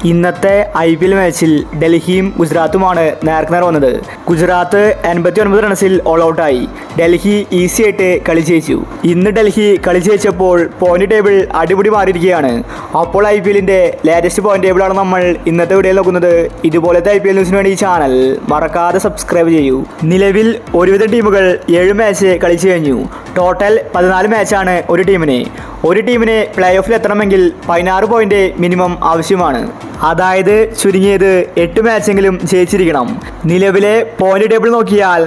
ഇന്നത്തെ IPL മാച്ചിൽ ഡൽഹിയും ഗുജറാത്തുമാണ് നേർക്കുനേർ വന്നത്. ഗുജറാത്ത് 89 റൺസിൽ ഓൾ ഔട്ടായി. ഡൽഹി ഈസി ആയിട്ട് കളി ജയിച്ചു. ഇന്ന് ഡൽഹി കളി ജയിച്ചപ്പോൾ പോയിന്റ് ടേബിൾ അടിപൊളി മാറിയിരിക്കുകയാണ്. അപ്പോൾ IPLന്റെ ലേറ്റസ്റ്റ് പോയിന്റ് ടേബിളാണ് നമ്മൾ ഇന്നത്തെ വീഡിയോയിൽ നോക്കുന്നത്. ഇതുപോലത്തെ IPL ന്യൂസിന് വേണ്ടി ഈ ചാനൽ മറക്കാതെ സബ്സ്ക്രൈബ് ചെയ്യൂ. നിലവിൽ ഒരുവിധ ടീമുകൾ 7 മാച്ച് കളിച്ചു കഴിഞ്ഞു. ടോട്ടൽ 14 മാച്ചാണ് ഒരു ടീമിന് പ്ലേ ഓഫിൽ എത്തണമെങ്കിൽ 16 പോയിന്റ് മിനിമം ആവശ്യമാണ്. അതായത് ചുരുങ്ങിയത് 8 മാച്ചെങ്കിലും ജയിച്ചിരിക്കണം. നിലവിലെ പോയിന്റ് ടേബിൾ നോക്കിയാൽ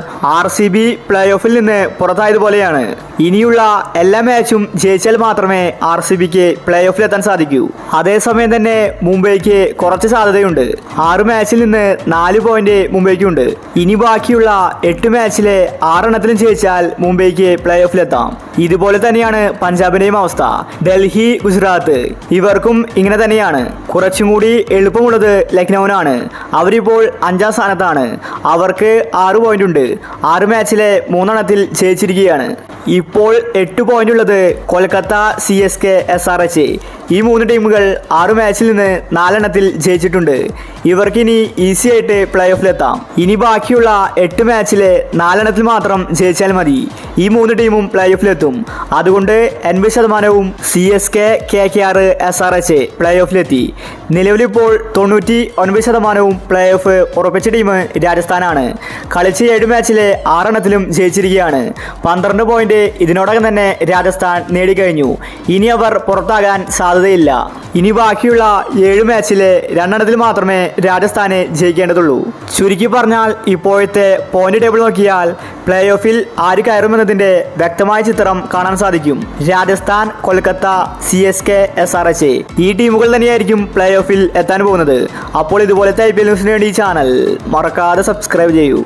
RCB പ്ലേ ഓഫിൽ നിന്ന് പുറത്തായതുപോലെയാണ്. ഇനിയുള്ള എല്ലാ മാച്ചും ജയിച്ചാൽ മാത്രമേ RCBക്ക് പ്ലേ ഓഫിൽ എത്താൻ സാധിക്കൂ. അതേസമയം തന്നെ മുംബൈക്ക് കുറച്ച് സാധ്യതയുണ്ട്. 6 മാച്ചിൽ നിന്ന് 4 പോയിന്റ് മുംബൈക്കുണ്ട്. ഇനി ബാക്കിയുള്ള 8 മാച്ചിലെ 6 എണ്ണത്തിലും ജയിച്ചാൽ മുംബൈക്ക് പ്ലേ ഓഫിലെത്താം. ഇതുപോലെ തന്നെയാണ് പഞ്ചാബിന്റെയും അവസ്ഥ. ഡൽഹി, ഗുജറാത്ത് ഇവർക്കും ഇങ്ങനെ തന്നെയാണ്. കുറച്ചും കൂടി എളുപ്പമുള്ളത് ലക്നൌവിനാണ്. അവരിപ്പോൾ 5ാം സ്ഥാനത്താണ്. അവർക്ക് 6 പോയിന്റ് ഉണ്ട്. 6 മാച്ചിലെ 3 എണ്ണത്തിൽ ജയിച്ചിരിക്കുകയാണ്. ഇപ്പോൾ 8 പോയിന്റ് ഉള്ളത് കൊൽക്കത്ത, CSK, SRH. ഈ 3 ടീമുകൾ 6 മാച്ചിൽ നിന്ന് 4 എണ്ണത്തിൽ ജയിച്ചിട്ടുണ്ട്. ഇവർക്കിനി ഈസി ആയിട്ട് പ്ലേ ഓഫിലെത്താം. ഇനി ബാക്കിയുള്ള 8 മാച്ചിലെ 4 എണ്ണത്തിൽ മാത്രം ജയിച്ചാൽ മതി. ഈ 3 ടീമും പ്ലേ ഓഫിലെത്തും. അതുകൊണ്ട് 80% CSK, KKR, SRH പ്ലേ ഓഫിലെത്തി. നിലവിലിപ്പോൾ 99% പ്ലേ ഓഫ് ഉറപ്പിച്ച ടീം രാജസ്ഥാനാണ്. കളിച്ച 7 മാച്ചിലെ 6 എണ്ണത്തിലും ജയിച്ചിരിക്കുകയാണ്. 12 പോയിന്റ് ഇതിനോടകം തന്നെ രാജസ്ഥാൻ നേടിക്കഴിഞ്ഞു. ഇനി അവർ പുറത്താകാൻ സാധ്യതയില്ല. ഇനി ബാക്കിയുള്ള 7 മാച്ചിലെ 2 എണ്ണത്തിൽ മാത്രമേ രാജസ്ഥാന് ജയിക്കേണ്ടതുള്ളൂ. ചുരുക്കി പറഞ്ഞാൽ ഇപ്പോഴത്തെ പോയിന്റ് ടേബിൾ നോക്കിയാൽ പ്ലേ ഓഫിൽ ആര് കയറുമെന്നതിന്റെ വ്യക്തമായ ചിത്രം കാണാൻ സാധിക്കും. രാജസ്ഥാൻ, കൊൽക്കത്ത, CSK, SRH ഈ ടീമുകൾ തന്നെയായിരിക്കും പ്ലേ ഓഫിൽ എത്താൻ പോകുന്നത്. അപ്പോൾ ഇതുപോലത്തെ IPL ന്യൂസിന് വേണ്ടി ഈ ചാനൽ മറക്കാതെ സബ്സ്ക്രൈബ് ചെയ്യൂ.